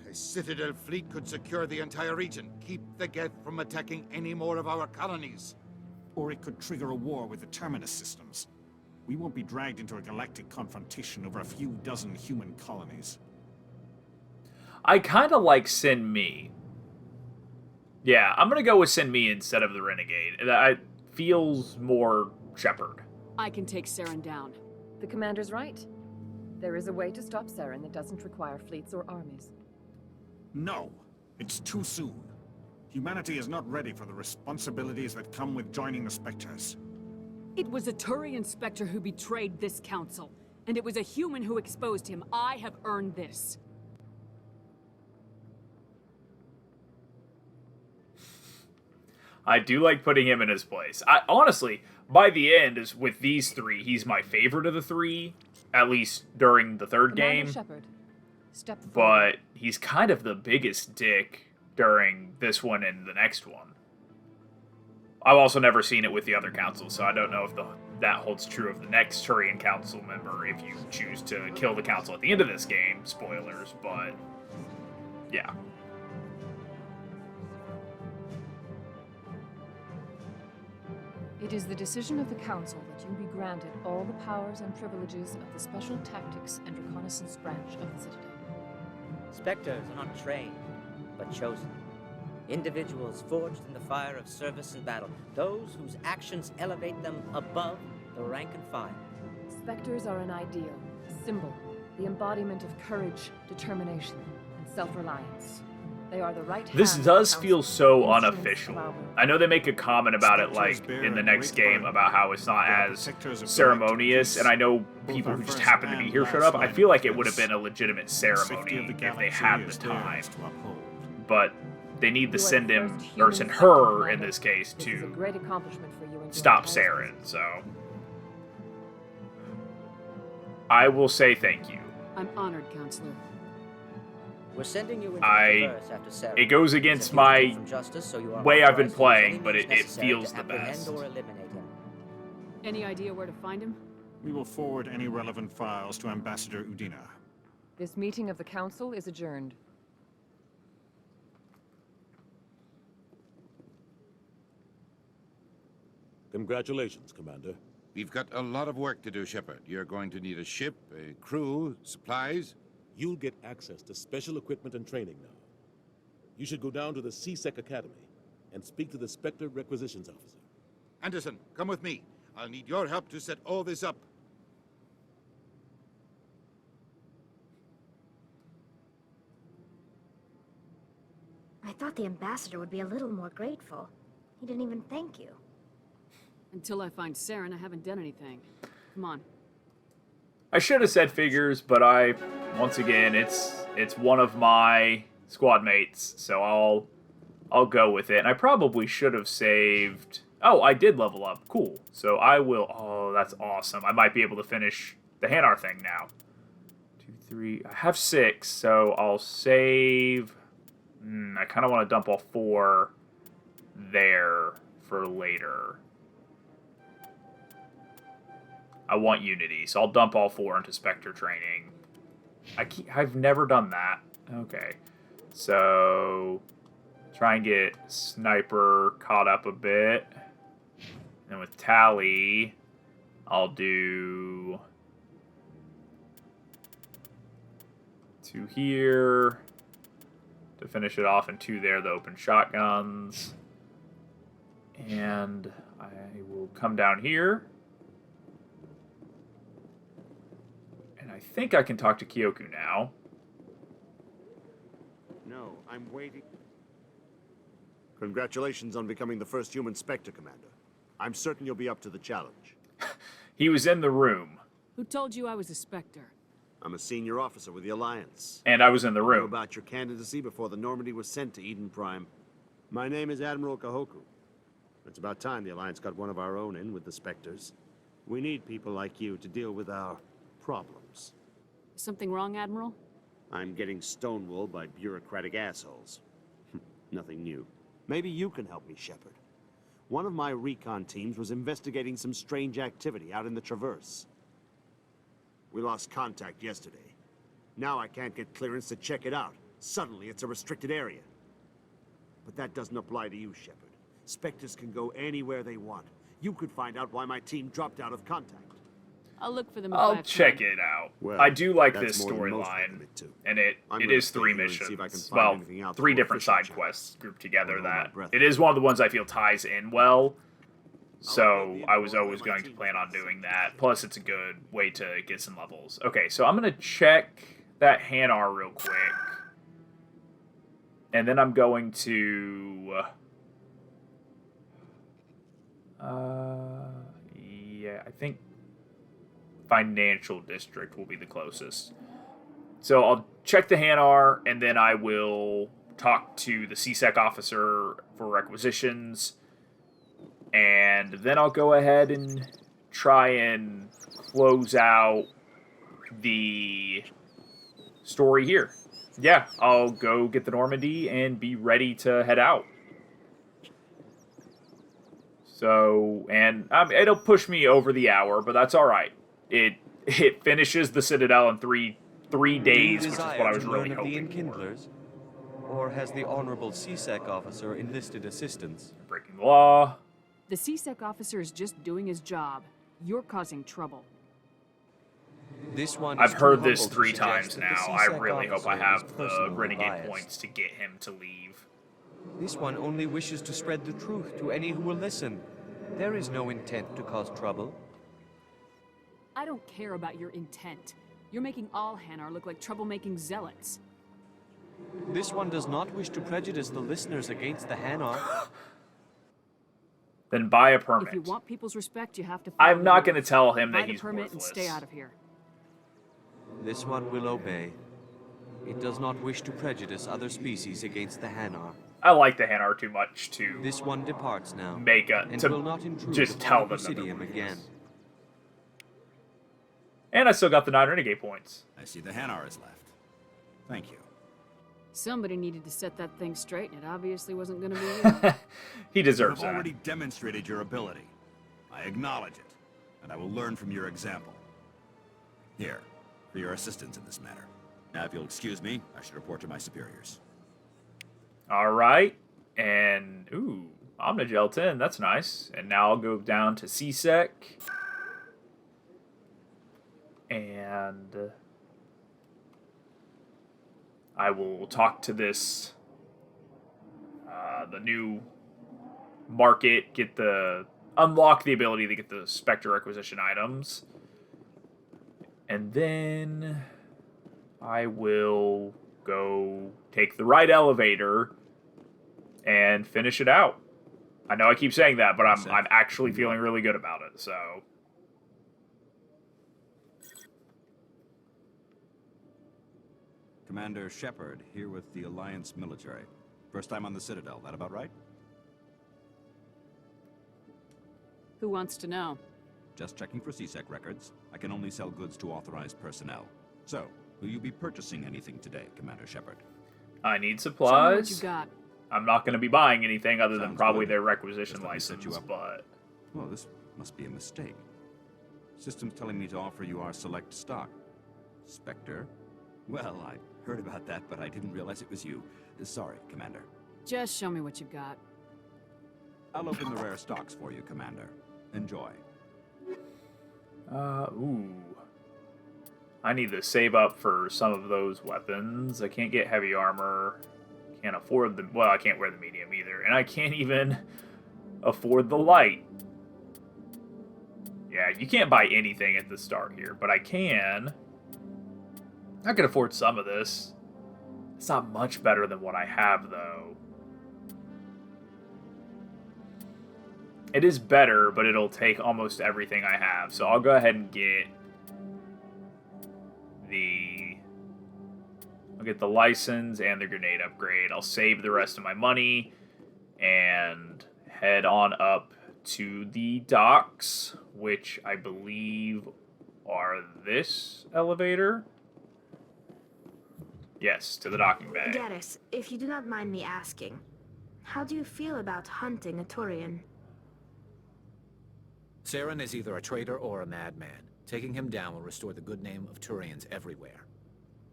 A Citadel fleet could secure the entire region. Keep the Geth from attacking any more of our colonies. Or it could trigger a war with the Terminus systems. We won't be dragged into a galactic confrontation over a few dozen human colonies. I kind of like Send Me. Yeah, I'm going to go with Send Me instead of the Renegade. That feels more Shepard. I can take Saren down. The Commander's right. There is a way to stop Saren that doesn't require fleets or armies. No, it's too soon. Humanity is not ready for the responsibilities that come with joining the Spectres. It was a Turian Spectre who betrayed this council, and it was a human who exposed him. I have earned this. I do like putting him in his place. Honestly, by the end, is with these three, he's my favorite of the three, at least during the third game. Shepard. Step forward. But he's kind of the biggest dick during this one and the next one. I've also never seen it with the other councils, so I don't know if that holds true of the next Turian council member if you choose to kill the council at the end of this game. Spoilers, but yeah. It is the decision of the Council that you be granted all the powers and privileges of the Special Tactics and Reconnaissance branch of the Citadel. Spectres are not trained, but chosen. Individuals forged in the fire of service and battle. Those whose actions elevate them above the rank and file. Spectres are an ideal, a symbol, the embodiment of courage, determination, and self-reliance. They are the right This hand does of feel counsel, so instruments unofficial. of our will. I know they make a comment about it, like, in the next game, about how it's not as ceremonious, and I know people who just happen to be here showed up. I feel like it would have been a legitimate ceremony if they had the time. But they need to send him, or send her, in this case, This is a to great accomplishment for you and stop your Saren, so... I will say thank you. I'm honored, Counselor. We're sending you into the Traverse after Saren. It goes against Since my from justice, so you are way I've been authorized to use playing, any but means it necessary feels to the apprehend best. or eliminate him. Any idea where to find him? We will forward any relevant files to Ambassador Udina. This meeting of the Council is adjourned. Congratulations, Commander. We've got a lot of work to do, Shepard. You're going to need a ship, a crew, supplies. You'll get access to special equipment and training now. You should go down to the C-Sec Academy and speak to the Specter Requisitions Officer. Anderson, come with me. I'll need your help to set all this up. I thought the ambassador would be a little more grateful. He didn't even thank you. Until I find Saren, I haven't done anything. Come on. I should have said figures, but once again, it's one of my squad mates, so I'll go with it. And I probably should have saved. Oh, I did level up. Cool. So I will. Oh, that's awesome. I might be able to finish the Hanar thing now. 2, 3. I have 6, so I'll save. I kind of want to dump all 4 there for later. I want Unity, so I'll dump all 4 into Specter training. I've never done that. Okay. So, try and get Sniper caught up a bit. And with Tally, I'll do 2 here to finish it off, and 2 there, the open shotguns. And I will come down here. And I think I can talk to Kahoku now. No, I'm waiting. Congratulations on becoming the first human Spectre, Commander. I'm certain you'll be up to the challenge. He was in the room. Who told you I was a Spectre? I'm a senior officer with the Alliance. And I was in the I knew room. about your candidacy before the Normandy was sent to Eden Prime. My name is Admiral Kahoku. It's about time the Alliance got one of our own in with the Spectres. We need people like you to deal with our problems. Is something wrong, Admiral? I'm getting stonewalled by bureaucratic assholes. Nothing new. Maybe you can help me, Shepard. One of my recon teams was investigating some strange activity out in the Traverse. We lost contact yesterday. Now I can't get clearance to check it out. Suddenly it's a restricted area. But that doesn't apply to you, Shepard. Spectres can go anywhere they want. You could find out why my team dropped out of contact. I'll look for them if I I'll have check time. it out. Well, I do like that's this more than most storyline, recommend to. and it I'm is gonna 3 stay here and missions. see if I can find Well, anything out 3 for different official side checks. quests grouped together. Hold on my That breath. it is one of the ones I feel ties in well. So I was always going to plan on doing that. Plus, it's a good way to get some levels. Okay, so I'm gonna check that Hanar real quick, and then I'm going to. Yeah, I think Financial District will be the closest. So I'll check the Hanar, and then I will talk to the C-Sec officer for requisitions, and then I'll go ahead and try and close out the story here. Yeah, I'll go get the Normandy and be ready to head out. So, and it'll push me over the hour, but that's all right. It finishes the Citadel in three days, which is what I was really hoping for. Enkindlers? Or has the Honorable C-Sec officer enlisted assistance? Breaking the law. The C-Sec officer is just doing his job. You're causing trouble. This one I've is heard too this humble to 3 suggest times that the now. I C-Sec really hope I officer have is the personally Renegade biased. points to get him to leave. This one only wishes to spread the truth to any who will listen. There is no intent to cause trouble. I don't care about your intent. You're making all Hanar look like troublemaking zealots. This one does not wish to prejudice the listeners against the Hanar. Then buy a permit. If you want people's respect, you have to. I'm not going to tell him that Buy the he's permit worthless. and stay out of here. This one will obey. It does not wish to prejudice other species against the Hanar. I like the Hanar too much to. This one departs now. Make a and to will not intrude just upon tell the them that they're Presidium worthless. again. And I still got the 9 Renegade points. I see the Hanar is left. Thank you. Somebody needed to set that thing straight, and it obviously wasn't going to be you. He deserves You've that. already demonstrated your ability. I acknowledge it. and I will learn from your example. Here, for your assistance in this matter. Now, if you'll excuse me, I should report to my superiors. All right. And, ooh, Omnigel 10. That's nice. And now I'll go down to CSEC. And I will talk to this, the new market, unlock the ability to get the Specter requisition items. And then I will go take the right elevator and finish it out. I know I keep saying that, but I'm actually feeling really good about it, so. Commander Shepard, here with the Alliance military. First time on the Citadel, that about right? Who wants to know? Just checking for CSEC records. I can only sell goods to authorized personnel. So, will you be purchasing anything today, Commander Shepard? I need Show me supplies. what you got. I'm not going to be buying anything other than Sounds probably good. their requisition Just let me set license, you up. but... Well, this must be a mistake. System's telling me to offer you our select stock. Specter? Well, I heard about that, but I didn't realize it was you. Sorry, Commander. Just show me what you've got. I'll open the rare stocks for you, Commander. Enjoy. Ooh. I need to save up for some of those weapons. I can't get heavy armor. Can't afford the... Well, I can't wear the medium either. And I can't even afford the light. Yeah, you can't buy anything at the start here, but I can. I can afford some of this. It's not much better than what I have, though. It is better, but it'll take almost everything I have. So I'll go ahead and get the license and the grenade upgrade. I'll save the rest of my money and head on up to the docks, which I believe are this elevator. Yes, to the docking bay. Garrus, if you do not mind me asking, how do you feel about hunting a Turian? Saren is either a traitor or a madman. Taking him down will restore the good name of Turians everywhere.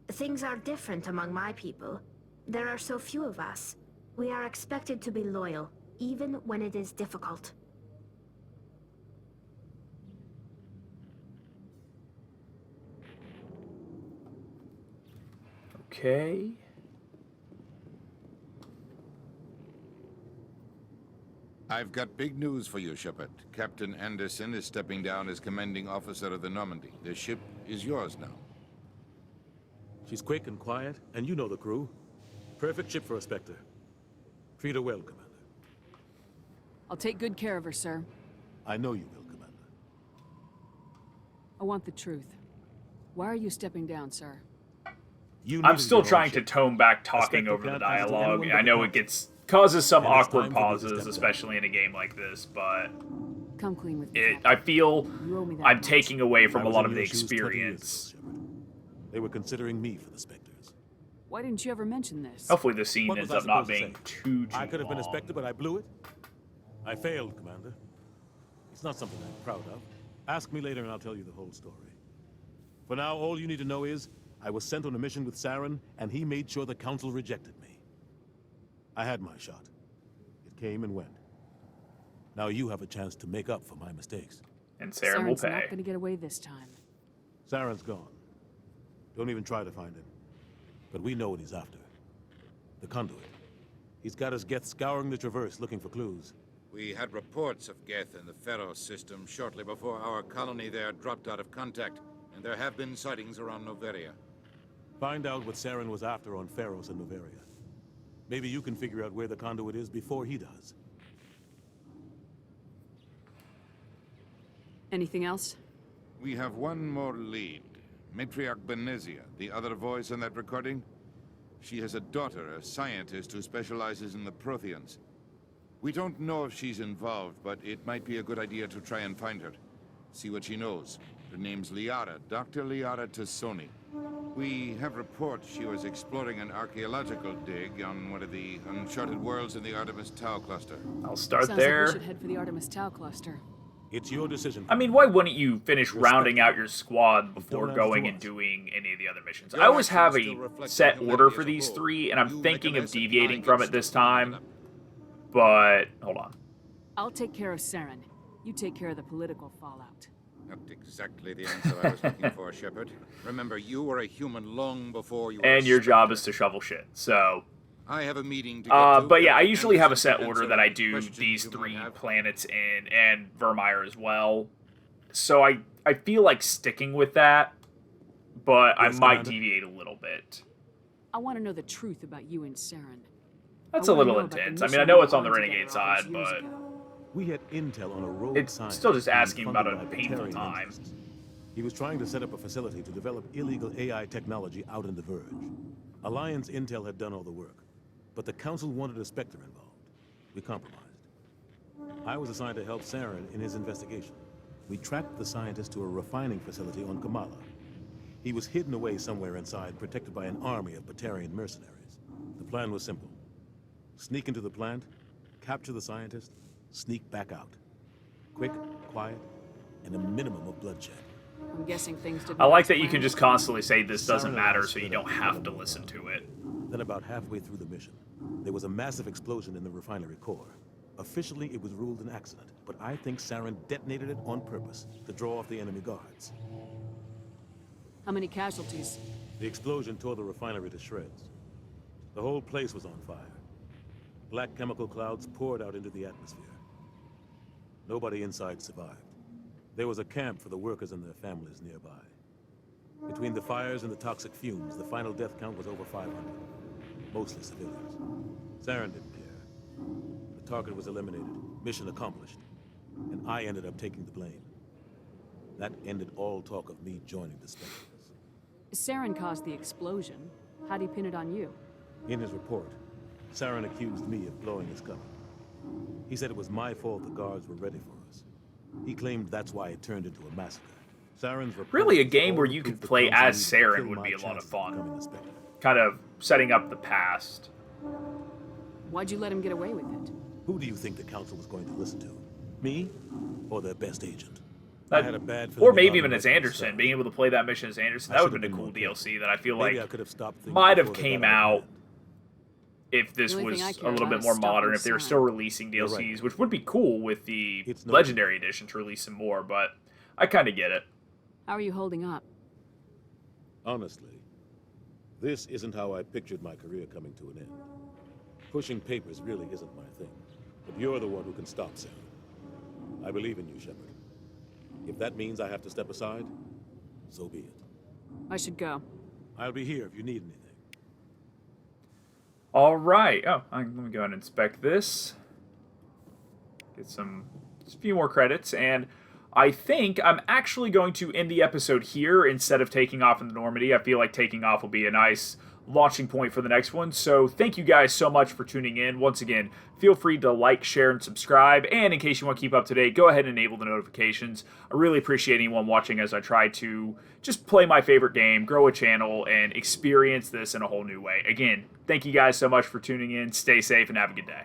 Things are different among my people. There are so few of us. We are expected to be loyal, even when it is difficult. Okay. I've got big news for you, Shepard. Captain Anderson is stepping down as commanding officer of the Normandy. The ship is yours now. She's quick and quiet, and you know the crew. Perfect ship for a Spectre. Treat her well, Commander. I'll take good care of her, sir. I know you will, Commander. I want the truth. Why are you stepping down, sir? I'm still trying to tone back talking over the dialogue. I know it causes some awkward pauses, especially in a game like this, but Come clean with me. I feel You owe me that I'm much. taking away from I a was lot in of the your shoes 20 years experience. ago, Shepard. They were considering me for the Spectres. Why didn't you ever mention this? Hopefully the scene What ends was I up not supposed to being say? too I could have been a long. Spectre, but I blew it. I failed, Commander. It's not something I'm proud of. Ask me later and I'll tell you the whole story. For now, all you need to know is, I was sent on a mission with Saren, and he made sure the Council rejected me. I had my shot. It came and went. Now you have a chance to make up for my mistakes. And Saren will Saren's not pay. going to get away this time. Saren's gone. Don't even try to find him. But we know what he's after. The conduit. He's got his Geth scouring the Traverse looking for clues. We had reports of Geth in the Pharaoh system shortly before our colony there dropped out of contact, and there have been sightings around Noveria. Find out what Saren was after on Pharos and Noveria. Maybe you can figure out where the conduit is before he does. Anything else? We have one more lead. Matriarch Benezia, the other voice in that recording. She has a daughter, a scientist who specializes in the Protheans. We don't know if she's involved, but it might be a good idea to try and find her. See what she knows. Her name's Liara, Dr. Liara Tassoni. We have reports she was exploring an archaeological dig on one of the uncharted worlds in the Artemis Tau cluster. I'll start Sounds there. like we should head for the Artemis Tau cluster. It's your decision. I mean, why wouldn't you finish rounding out your squad before going and doing any of the other missions? I always have a set order for these three, and I'm thinking of deviating from it this time. But, hold on. I'll take care of Saren. You take care of the political fallout. Not exactly the answer I was looking for, Shepard. Remember, you were a human long before you were And your job is to shovel shit, so... I have a meeting to get to, but yeah, I usually have a set order that I do these 3 planets in, and Vermeer as well. So I feel like sticking with that, but I might deviate a little bit. I want to know the truth about you and Saren. That's a little intense. I mean, I know it's on the Renegade side, but... We had intel on a rogue It's scientist still just asking funded about a by painful Batarian time. interests. He was trying to set up a facility to develop illegal AI technology out in the Verge. Alliance intel had done all the work, but the Council wanted a Spectre involved. We compromised. I was assigned to help Saren in his investigation. We tracked the scientist to a refining facility on Kamala. He was hidden away somewhere inside, protected by an army of Batarian mercenaries. The plan was simple. Sneak into the plant, capture the scientist, sneak back out. Quick, quiet, and a minimum of bloodshed. I'm guessing things didn't... I like that you can just constantly say this doesn't matter so you don't have to listen to it. Then about halfway through the mission, there was a massive explosion in the refinery core. Officially, it was ruled an accident, but I think Saren detonated it on purpose to draw off the enemy guards. How many casualties? The explosion tore the refinery to shreds. The whole place was on fire. Black chemical clouds poured out into the atmosphere. Nobody inside survived. There was a camp for the workers and their families nearby. Between the fires and the toxic fumes, the final death count was over 500. Mostly civilians. Saren didn't care. The target was eliminated, mission accomplished, and I ended up taking the blame. That ended all talk of me joining the Spectres. Saren caused the explosion. How do you pin it on you? In his report, Saren accused me of blowing his cover. He said it was my fault the guards were ready for us. He claimed that's why it turned into a massacre. Saren's report... Really, a game where you could play as Saren would be a lot of fun. Kind of setting up the past. Why'd you let him get away with it? Who do you think the Council was going to listen to? Me? Or their best agent? That, I had a bad or maybe even as Anderson, being able to play that mission as Anderson, that would have been a cool DLC that I feel like might have came out if this was a little bit more modern, if they were still releasing DLCs, which would be cool with the Legendary Edition to release some more, but I kind of get it. How are you holding up? Honestly, this isn't how I pictured my career coming to an end. Pushing papers really isn't my thing, but you're the one who can stop Saren. I believe in you, Shepard. If that means I have to step aside, so be it. I should go. I'll be here if you need anything. All right. Oh, let me go ahead and inspect this. Get just a few more credits, and I think I'm actually going to end the episode here instead of taking off into Normandy. I feel like taking off will be a nice launching point for the next one. So thank you guys so much for tuning in. Once again, feel free to like, share, and subscribe. And in case you want to keep up to date, go ahead and enable the notifications. I really appreciate anyone watching as I try to just play my favorite game, grow a channel, and experience this in a whole new way. Again, thank you guys so much for tuning in. Stay safe and have a good day.